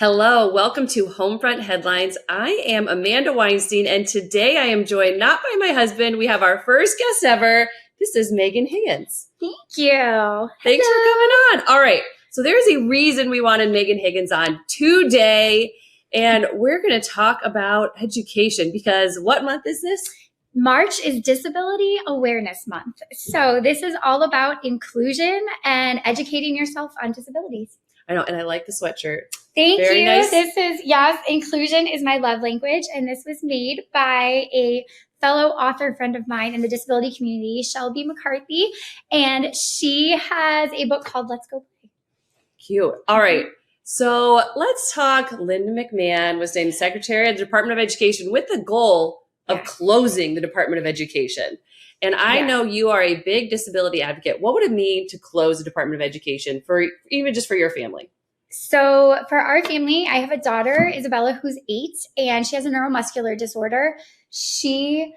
Hello, welcome to Homefront Headlines. I am Amanda Weinstein, and today I am joined not by my husband. We have our first guest ever. This is Megan Higgins. Thank you. Thanks for coming on. All right, so there's a reason we wanted Megan Higgins on today, and we're going to talk about education because what month is this? March is Disability Awareness Month. So this is all about inclusion and educating yourself on disabilities. I know, and I like the sweatshirt. Thank Very you. nice. This is, yes, inclusion is my love language. And this was made by a fellow author friend of mine in the disability community, Shelby McCarthy. And she has a book called Let's Go Play. Cute. All right. So let's talk. Linda McMahon was named Secretary of the Department of Education with the goal of closing the Department of Education. And I know you are a big disability advocate. What would it mean to close the Department of Education for even just for your family? So for our family, I have a daughter, Isabella, who's 8, and she has a neuromuscular disorder. She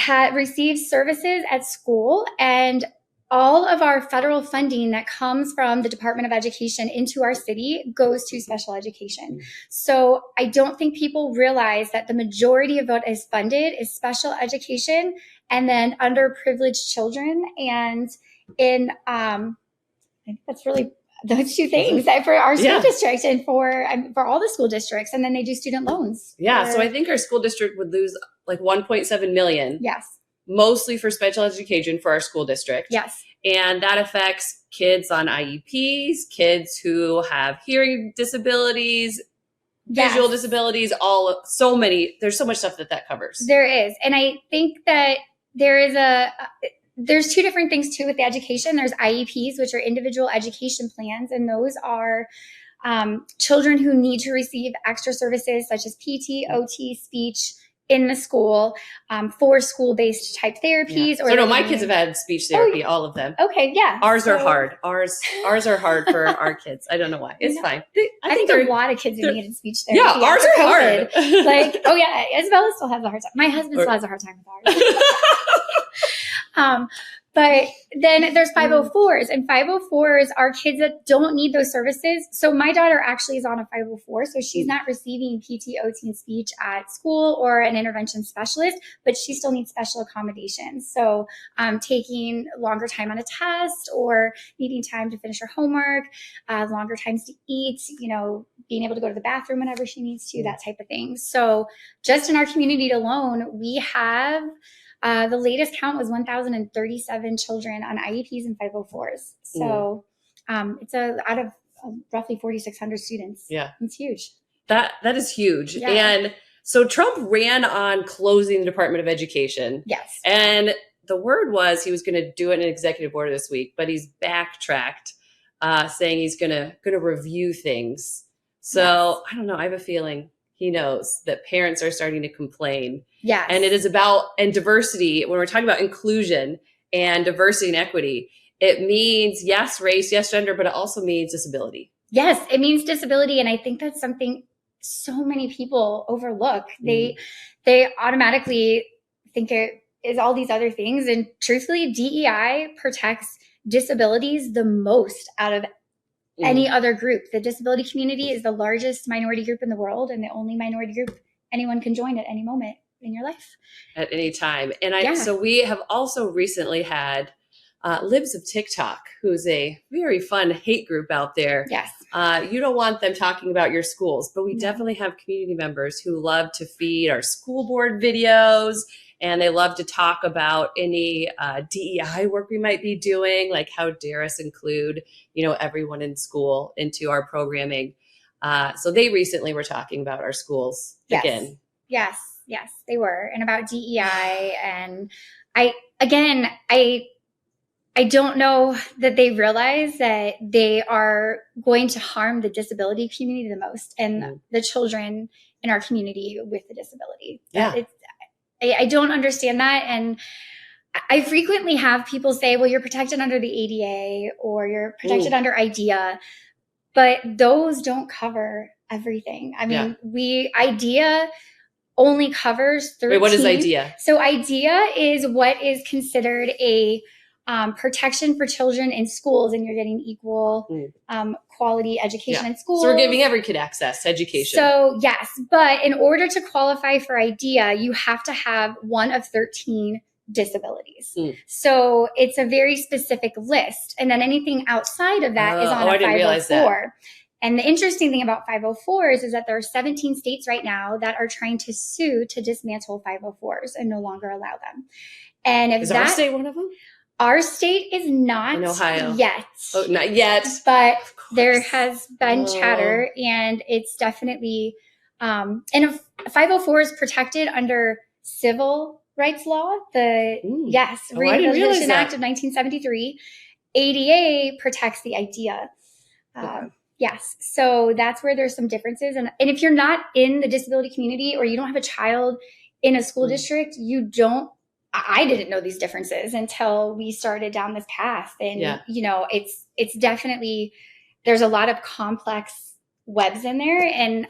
receives services at school, and all of our federal funding that comes from the Department of Education into our city goes to special education. So I don't think people realize that the majority of what is funded is special education and then underprivileged children. And in, I think that's really those two things for our school district and for all the school districts. And then they do student loans. Yeah. So I think our school district would lose like 1.7 million. Yes. Mostly for special education for our school district. Yes. And that affects kids on IEPs, kids who have hearing disabilities, visual disabilities, there's so much stuff that covers. There is. And I think that there's two different things too with the education. There's IEPs, which are individual education plans. And those are children who need to receive extra services such as PT, OT, speech, in the school for school-based type therapies. Yeah. So my kids have had speech therapy, all of them. Okay, yeah. Ours are hard. Ours are hard for our kids. I don't know why. It's fine. I think a lot of kids have needed speech therapy. Yeah, ours are hard. Like, Isabella still has a hard time. My husband still has a hard time with ours. But then there's 504s, and 504s are kids that don't need those services. So my daughter actually is on a 504, so she's not receiving PT, OT, and speech at school or an intervention specialist, but she still needs special accommodations. So taking longer time on a test or needing time to finish her homework, longer times to eat, being able to go to the bathroom whenever she needs to, that type of thing. So just in our community alone, we have the latest count was 1,037 children on IEPs and 504s. So it's out of roughly 4,600 students. Yeah. It's huge. That is huge. Yeah. And so Trump ran on closing the Department of Education. Yes. And the word was he was going to do it in an executive order this week, but he's backtracked, saying he's going to review things. So I don't know. I have a feeling he knows that parents are starting to complain. Yes. And it is about, and diversity, when we're talking about inclusion and diversity and equity, it means yes, race, yes, gender, but it also means disability. Yes, it means disability. And I think that's something so many people overlook. They automatically think it is all these other things. And truthfully, DEI protects disabilities the most out of any other group. The disability community is the largest minority group in the world and the only minority group anyone can join at any moment in your life. At any time. And so we have also recently had Libs of TikTok, who's a very fun hate group out there. Yes. You don't want them talking about your schools, but we definitely have community members who love to feed our school board videos, and they love to talk about any DEI work we might be doing, like how dare us include, everyone in school into our programming. So they recently were talking about our schools again. Yes, they were. And about DEI. And I don't know that they realize that they are going to harm the disability community the most and the children in our community with the disability. Yeah. I don't understand that. And I frequently have people say, well, you're protected under the ADA or you're protected under IDEA, but those don't cover everything. I mean, IDEA only covers 13. Wait, what is IDEA? So IDEA is what is considered a protection for children in schools, and you're getting equal quality education in schools. So we're giving every kid access to education. So yes, but in order to qualify for IDEA, you have to have one of 13 disabilities. So it's a very specific list. And then anything outside of that is on a 504. And the interesting thing about 504s is that there are 17 states right now that are trying to sue to dismantle 504s and no longer allow them. And if is our state one of them? Our state is not in Ohio yet. Oh, not yet. But there has been chatter, and it's definitely and a 504 is protected under civil rights law. Rehabilitation Act of 1973. ADA protects the IDEA. Yes. So that's where there's some differences. And if you're not in the disability community, or you don't have a child in a school district, I didn't know these differences until we started down this path. And, it's definitely, there's a lot of complex webs in there. And,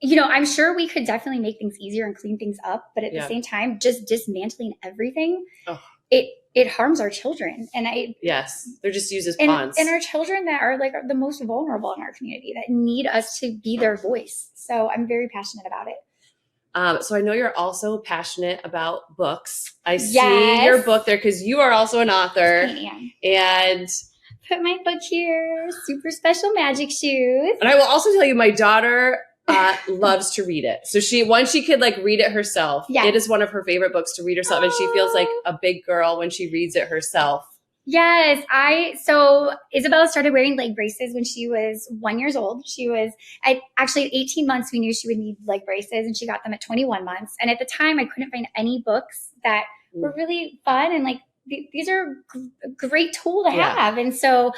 I'm sure we could definitely make things easier and clean things up. But at the same time, just dismantling everything, it harms our children. And they're just used as pawns. And our children that are like the most vulnerable in our community, that need us to be their voice. So I'm very passionate about it. So I know you're also passionate about books. I see your book there because you are also an author. I am. And put my book here, Super Special Magic Shoes. And I will also tell you, my daughter loves to read it. So once she could like read it herself, it is one of her favorite books to read herself. And she feels like a big girl when she reads it herself. Yes. So Isabella started wearing leg braces when she was 1 year old. Actually at 18 months, we knew she would need leg braces, and she got them at 21 months. And at the time I couldn't find any books that were really fun. And like, these are a great tool to have. And so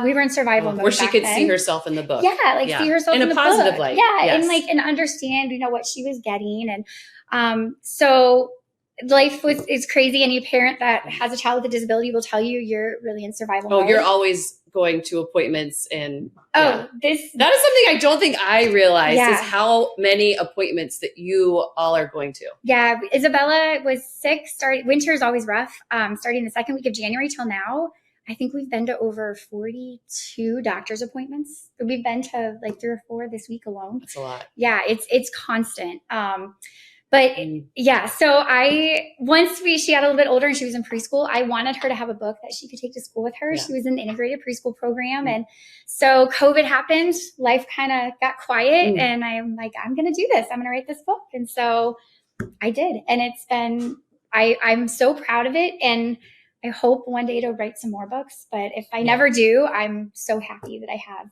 we were in survival mode. Where she could see herself in the book. See herself in the book. In a positive light. Yeah. And understand, what she was getting. And so life is crazy. Any parent that has a child with a disability will tell you you're really in survival mode. You're always going to appointments and that is something I don't think I realized is how many appointments that you all are going to. Yeah. Isabella was sick. Winter is always rough. Starting the second week of January till now, I think we've been to over 42 doctor's appointments. We've been to like 3 or 4 this week alone. That's a lot. Yeah. It's constant. So once she got a little bit older and she was in preschool, I wanted her to have a book that she could take to school with her. She was in the integrated preschool program. And so COVID happened, life kind of got quiet, and I'm like, I'm going to do this. I'm going to write this book. And so I did. And it's been, I'm so proud of it. And I hope one day to write some more books, but if I never do, I'm so happy that I have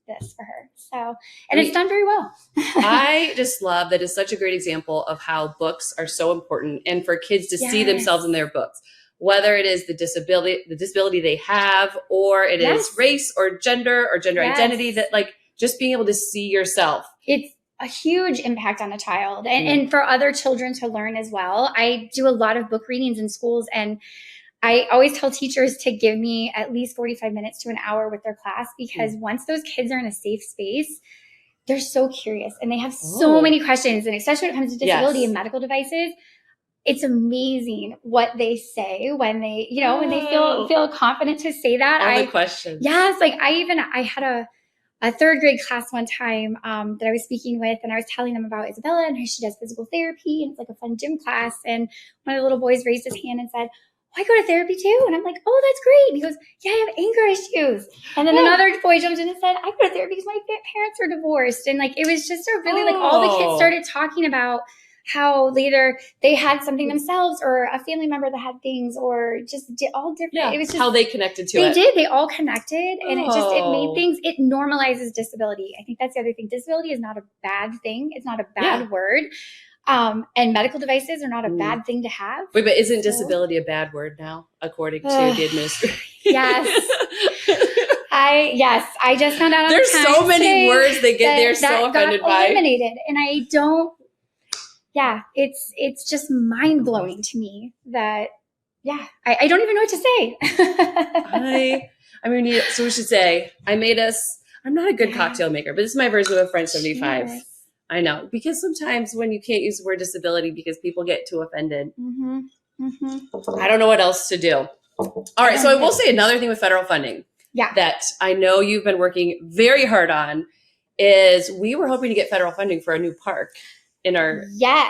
this for her. So, and it's done very well. I just love that it's such a great example of how books are so important, and for kids to see themselves in their books, whether it is the disability they have, or it is race or gender identity, that like just being able to see yourself. It's a huge impact on a child, and for other children to learn as well. I do a lot of book readings in schools, and I always tell teachers to give me at least 45 minutes to an hour with their class, because once those kids are in a safe space, they're so curious and they have so many questions. And especially when it comes to disability and medical devices, it's amazing what they say when they, when they feel confident to say that. All the questions. Yes. Like I had a third grade class one time that I was speaking with, and I was telling them about Isabella and how she does physical therapy, and it's like a fun gym class. And one of the little boys raised his hand and said, I go to therapy too. And I'm like, oh, that's great. And he goes, yeah, I have anger issues. And then another boy jumped in and said, I go to therapy because my parents are divorced. And like, it was just a really all the kids started talking about how either they had something themselves, or a family member that had things, or just all different. Yeah, it was just how they connected to it. They did. They all connected, and it made things, it normalizes disability. I think that's the other thing. Disability is not a bad thing. It's not a bad word. And medical devices are not a bad thing to have. Wait, but isn't disability a bad word now, according to the administration? Yes. I just found out. There's so many words they're so offended by. Eliminated, and I don't. Yeah, it's just mind blowing to me that. Yeah, I don't even know what to say. So we should say I'm not a good cocktail maker, but this is my version of a French 75. Cheers. I know, because sometimes when you can't use the word disability because people get too offended, I don't know what else to do. All right. So I will say another thing with federal funding that I know you've been working very hard on is we were hoping to get federal funding for a new park in our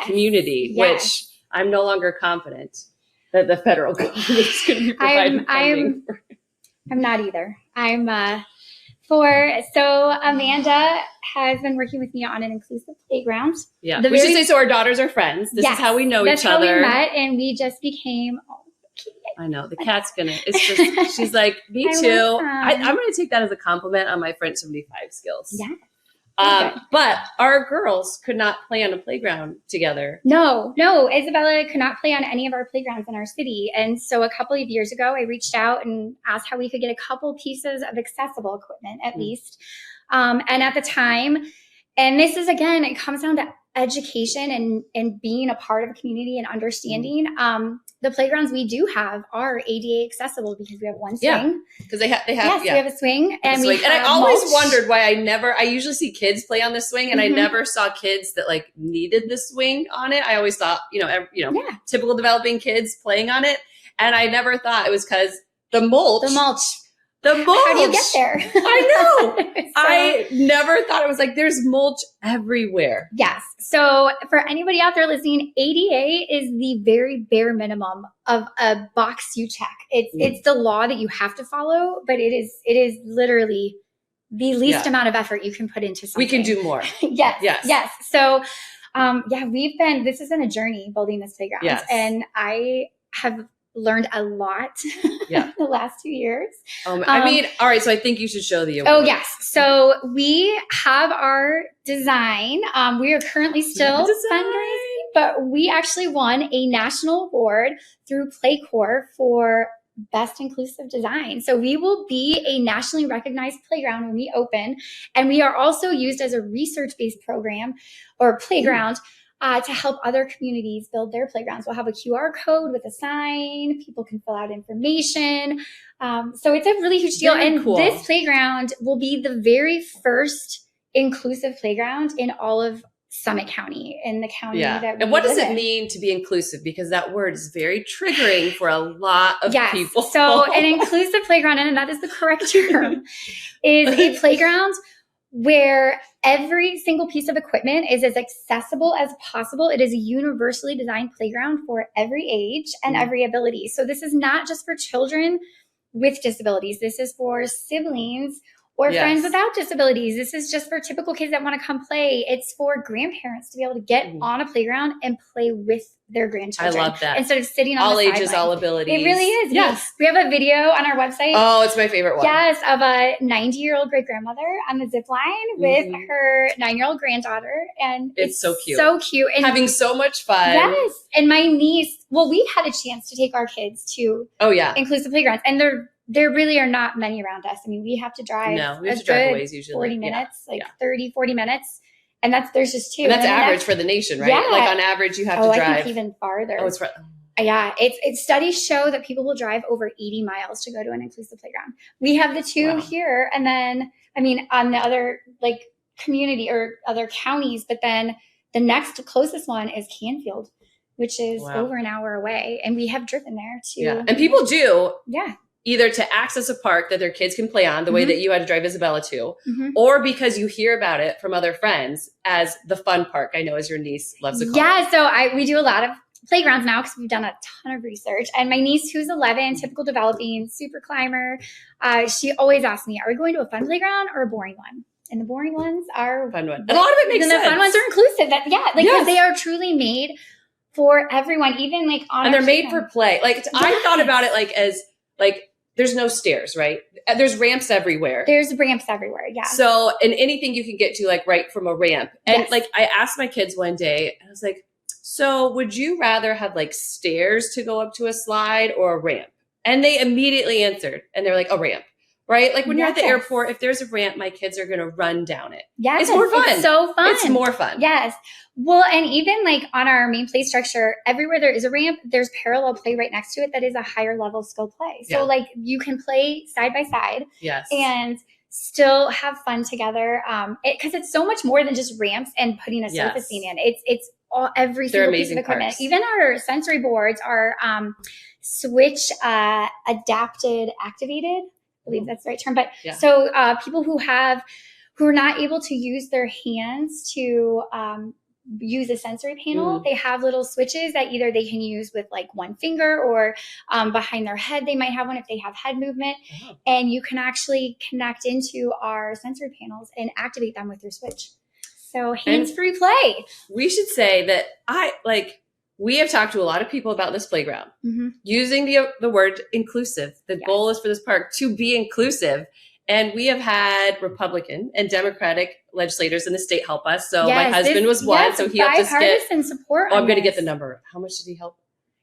community, which I'm no longer confident that the federal government is going to be providing funding. I'm not either. So Amanda has been working with me on an inclusive playground. Yeah. We should say, so our daughters are friends. This is how we know each other. That's how we met, and we just became I know. The cat's she's like, me too. I'm going to take that as a compliment on my French 75 skills. Yeah. But our girls could not play on a playground together. No. Isabella could not play on any of our playgrounds in our city. And so a couple of years ago, I reached out and asked how we could get a couple pieces of accessible equipment, at least. And at the time, and this is, again, it comes down to education and being a part of a community and understanding. The playgrounds we do have are ADA accessible because we have one swing. Yeah, because they have. Yes, we have a swing, and I always wondered why I usually see kids play on the swing, and I never saw kids that like needed the swing on it. I always thought, typical developing kids playing on it, and I never thought it was because the mulch. How do you get there? I know. I never thought it was like there's mulch everywhere. Yes. So for anybody out there listening, ADA is the very bare minimum of a box you check. It's the law that you have to follow, but it is literally the least amount of effort you can put into something. We can do more. Yes. So this has been a journey building this playground. Yes. And I have learned a lot the last 2 years. All right. So I think you should show the award. Oh, yes. So we have our design. We are currently still fundraising, but we actually won a national award through PlayCorps for Best Inclusive Design. So we will be a nationally recognized playground when we open. And we are also used as a research-based program or playground to help other communities build their playgrounds. We'll have a QR code with a sign. People can fill out information. So it's a really huge deal. Very cool. This playground will be the very first inclusive playground in all of Summit County, in the county that we And what does live it mean to be inclusive? Because that word is very triggering for a lot of people. So an inclusive playground, and that is the correct term, is a playground where every single piece of equipment is as accessible as possible. It is a universally designed playground for every age and every ability. So this is not just for children with disabilities. This is for siblings or friends without disabilities. This is just for typical kids that want to come play. It's for grandparents to be able to get on a playground and play with their grandchildren. I love that. Instead of sitting on all the ages, sideline. All abilities. It really is. Yes. We have a video on our website. Oh, it's my favorite one. Yes, of a 90-year-old great-grandmother on the zip line with her 9-year-old granddaughter. And it's so cute. So cute. And having so much fun. Yes. And my niece, we had a chance to take our kids to inclusive playgrounds. And there really are not many around us. I mean, we have to drive. No, we have to drive a ways usually. 40 minutes, 30, 40 minutes. And there's just two. And that's average for the nation, right? Yeah. Like on average, you have to drive. I think even farther. Oh, it's Yeah, it's studies show that people will drive over 80 miles to go to an inclusive playground. We have the two here, and then on the other community or other counties, but then the next closest one is Canfield, which is over an hour away, and we have driven there too. Yeah, and people do. Yeah. Either to access a park that their kids can play on the way that you had to drive Isabella to, or because you hear about it from other friends as the fun park. I know as your niece loves to call it. Yeah, so we do a lot of playgrounds now because we've done a ton of research. And my niece, who's 11, typical developing, super climber, she always asks me, are we going to a fun playground or a boring one? And the boring ones are fun one. And a lot of it makes sense. The fun ones are inclusive. Because they are truly made for everyone, even on and they're made for play. I thought about it as there's no stairs, right? There's ramps everywhere. There's ramps everywhere, yeah. So, and anything you can get to, right from a ramp. And I asked my kids one day, I was like, so would you rather have stairs to go up to a slide or a ramp? And they immediately answered, and they're like, a ramp, right? When you're at the airport, if there's a ramp, my kids are going to run down it. Yes. It's more fun. It's so fun. It's more fun. Yes. Well, and even on our main play structure, everywhere there is a ramp, there's parallel play right next to it that is a higher level skill play. So you can play side by side. Yes. And still have fun together. Because it's so much more than just ramps and putting a surfacing in. It's every single piece of equipment. Parks. Even our sensory boards are switch adapted activated. I believe that's the right term. But so people who are not able to use their hands to use a sensory panel, they have little switches that either they can use with like one finger or behind their head. They might have one if they have head movement. And you can actually connect into our sensory panels and activate them with your switch. So hands-free play. We should say that we have talked to a lot of people about this playground using the word inclusive. The goal is for this park to be inclusive. And we have had Republican and Democratic legislators in the state help us. So my husband was one, so he helped us get support. I'm going to get the number. How much did he help?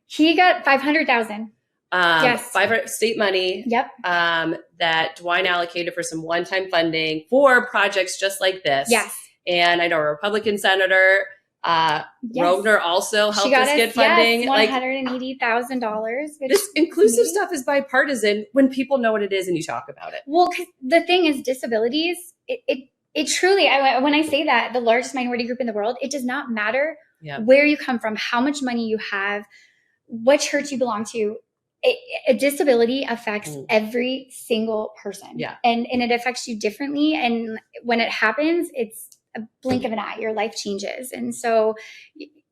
He got $500,000. Yes, 500 state money. Yep. That DeWine allocated for some one-time funding for projects just like this. Yes. And I know a Republican senator, Rogner, also helped us get funding. Yes, $180,000. This inclusive stuff is bipartisan when people know what it is and you talk about it. Well, because the thing is, disabilities, it truly, when I say that, the largest minority group in the world, it does not matter where you come from, how much money you have, what church you belong to. A disability affects every single person. Yeah. And it affects you differently. And when it happens, it's a blink of an eye, your life changes. And so,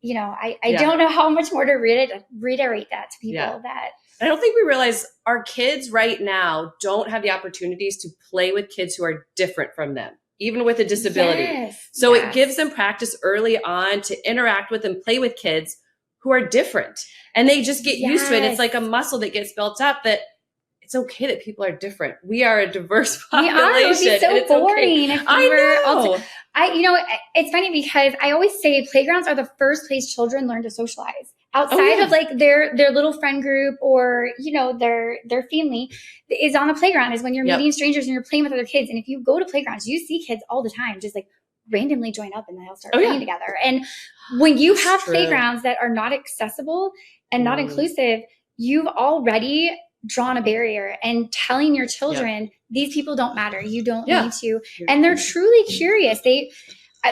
I don't know how much more to reiterate that to people that I don't think we realize our kids right now don't have the opportunities to play with kids who are different from them, even with a disability. So it gives them practice early on to interact with and play with kids who are different. And they just get used to it. It's like a muscle that gets built up that it's okay that people are different. We are a diverse population. We are. It would be so boring if we were know. It's funny because I always say playgrounds are the first place children learn to socialize. Outside of like their little friend group or, their family is on the playground is when you're meeting strangers and you're playing with other kids. And if you go to playgrounds, you see kids all the time just like randomly join up and they'll start playing together. And when you have playgrounds that are not accessible and not inclusive, you've already drawn a barrier and telling your children, these people don't matter. You don't need to. And they're truly curious. They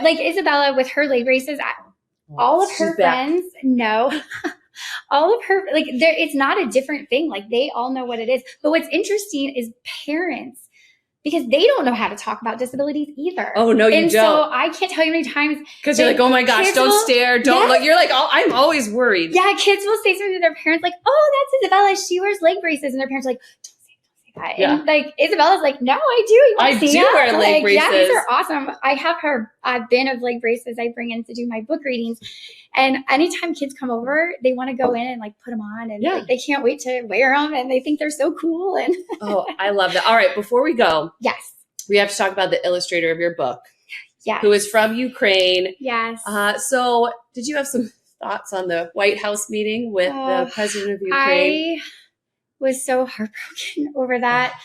like Isabella with her leg braces. All of her friends know. All of her, it's not a different thing. Like they all know what it is. But what's interesting is parents, because they don't know how to talk about disabilities either. Oh, no, you don't. So I can't tell you how many times. Because you're like, oh my gosh, don't stare. Don't look. You're like, oh, I'm always worried. Yeah, kids will say something to their parents like, oh, that's Isabella. She wears leg braces. And their parents are like, don't say that. Yeah. And like Isabella's like, no, I do. You want to see do wear leg braces. Yeah, these are awesome. I have her bin of leg braces I bring in to do my book readings. And anytime kids come over, they want to go in and like put them on and like, they can't wait to wear them and they think they're so cool. And oh, I love that. All right. Before we go. Yes. We have to talk about the illustrator of your book. Yes. Who is from Ukraine. Yes. So did you have some thoughts on the White House meeting with the president of Ukraine? I was so heartbroken over that.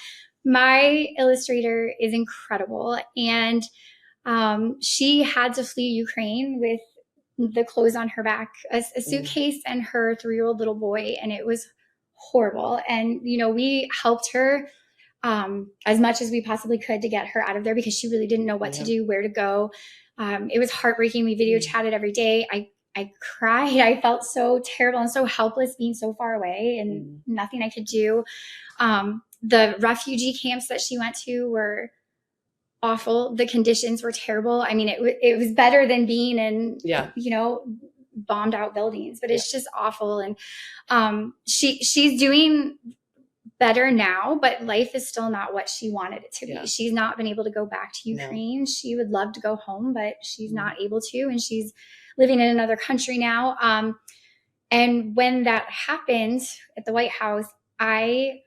My illustrator is incredible. And she had to flee Ukraine with the clothes on her back, a suitcase and her 3-year-old little boy. And it was horrible. And, we helped her as much as we possibly could to get her out of there because she really didn't know what to do, where to go. It was heartbreaking. We video chatted every day. I cried. I felt so terrible and so helpless being so far away and nothing I could do. The refugee camps that she went to were awful. The conditions were terrible. I mean, it was better than being in, bombed out buildings, but it's just awful. And she's doing better now, but life is still not what she wanted it to be. She's not been able to go back to Ukraine. No. She would love to go home, but she's not able to. And she's living in another country now. And when that happened at the White House, I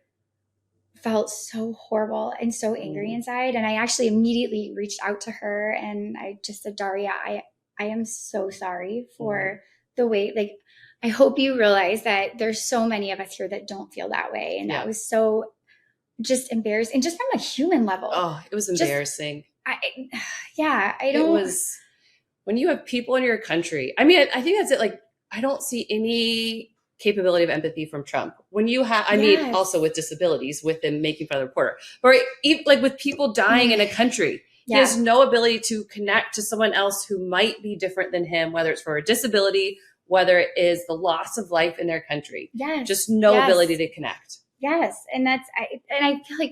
felt so horrible and so angry inside. And I actually immediately reached out to her and I just said, Daria, I am so sorry for the way, I hope you realize that there's so many of us here that don't feel that way. And that was so just embarrassing, just from a human level. Oh, it was embarrassing. It was when you have people in your country. I mean, I think that's it. I don't see any capability of empathy from Trump. When you have, also with disabilities, with him making fun of the reporter, or even with people dying in a country. He has no ability to connect to someone else who might be different than him, whether it's for a disability, whether it is the loss of life in their country. Yes. Just no ability to connect. Yes. And I feel like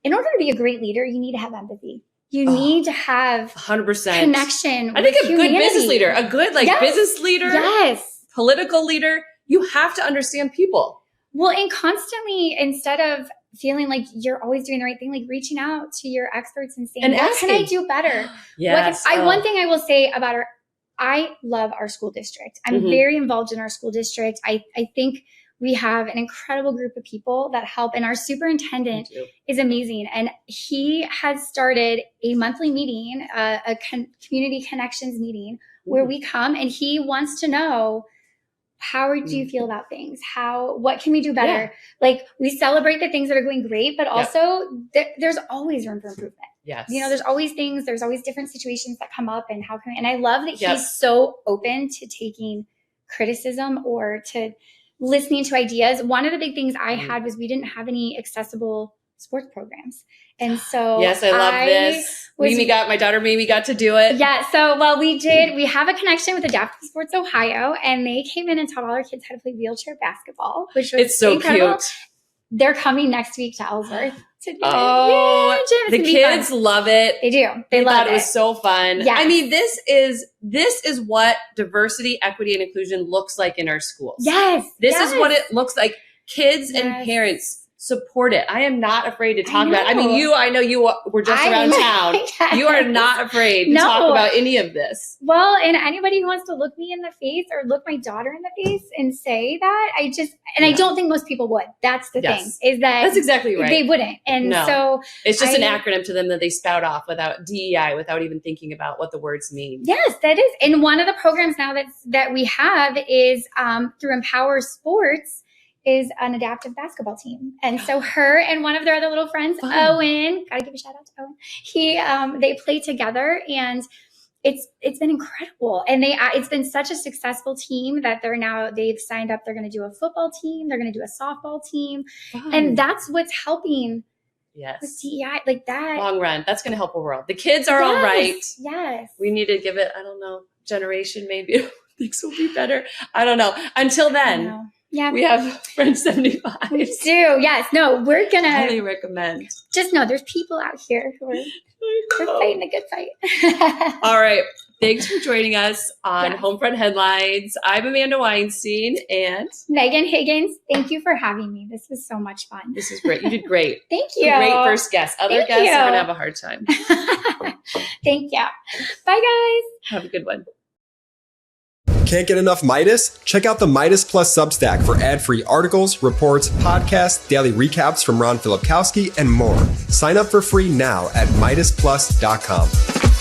in order to be a great leader, you need to have empathy. You need to have 100% connection. I think with a humanity. good business leader, a good business leader, political leader, you have to understand people. Well, and constantly, instead of feeling like you're always doing the right thing, like reaching out to your experts and saying, what can I do better? Yes. One thing I will say about I love our school district. I'm very involved in our school district. I think we have an incredible group of people that help, and our superintendent is amazing. And he has started a monthly meeting, a community connections meeting, where we come and he wants to know, how do you feel about things? What can we do better? Like, we celebrate the things that are going great, but also there's always room for improvement. Yes. There's always different situations that come up, and and I love that he's so open to taking criticism or to listening to ideas. One of the big things I had was we didn't have any accessible sports programs. And so I love this. My daughter Mimi got to do it. Yeah. So, we have a connection with Adaptive Sports Ohio, and they came in and taught all our kids how to play wheelchair basketball, which was it's so incredible. Cute. They're coming next week to Ellsworth to do it. The kids love it. They do. They love it. It was so fun. Yes. I mean, this is what diversity, equity, and inclusion looks like in our schools. Yes. This is what it looks like. Kids and parents support it. I am not afraid to talk about it. I mean, I know you were just around town. Yes. You are not afraid to talk about any of this. Well, and anybody who wants to look me in the face or look my daughter in the face and say that, I don't think most people would. That's the thing, is that that's exactly right. They wouldn't. And so it's just an acronym to them that they spout off without DEI, without even thinking about what the words mean. Yes, that is. And one of the programs now that we have is through Empower Sports, is an adaptive basketball team. And so her and one of their other little friends, Owen, gotta give a shout out to Owen. They play together, and it's been incredible. And it's been such a successful team that they've signed up. They're going to do a football team. They're going to do a softball team. And that's what's helping with DEI, like that. Long run. That's going to help the world. The kids are all right. Yes. We need to give it, I don't know, generation maybe. Things will be better. I don't know. Until then. Yeah. We have French 75. We do. Yes. No, we're going to highly recommend. Just know there's people out here who are fighting a good fight. All right. Thanks for joining us on Homefront Headlines. I'm Amanda Weinstein and Megan Higgins. Thank you for having me. This was so much fun. This is great. You did great. Thank you. Great first guest. Other guests are going to have a hard time. Thank you. Bye, guys. Have a good one. Can't get enough Meidas? Check out the Meidas Plus Substack for ad-free articles, reports, podcasts, daily recaps from Ron Filipkowski, and more. Sign up for free now at MeidasPlus.com.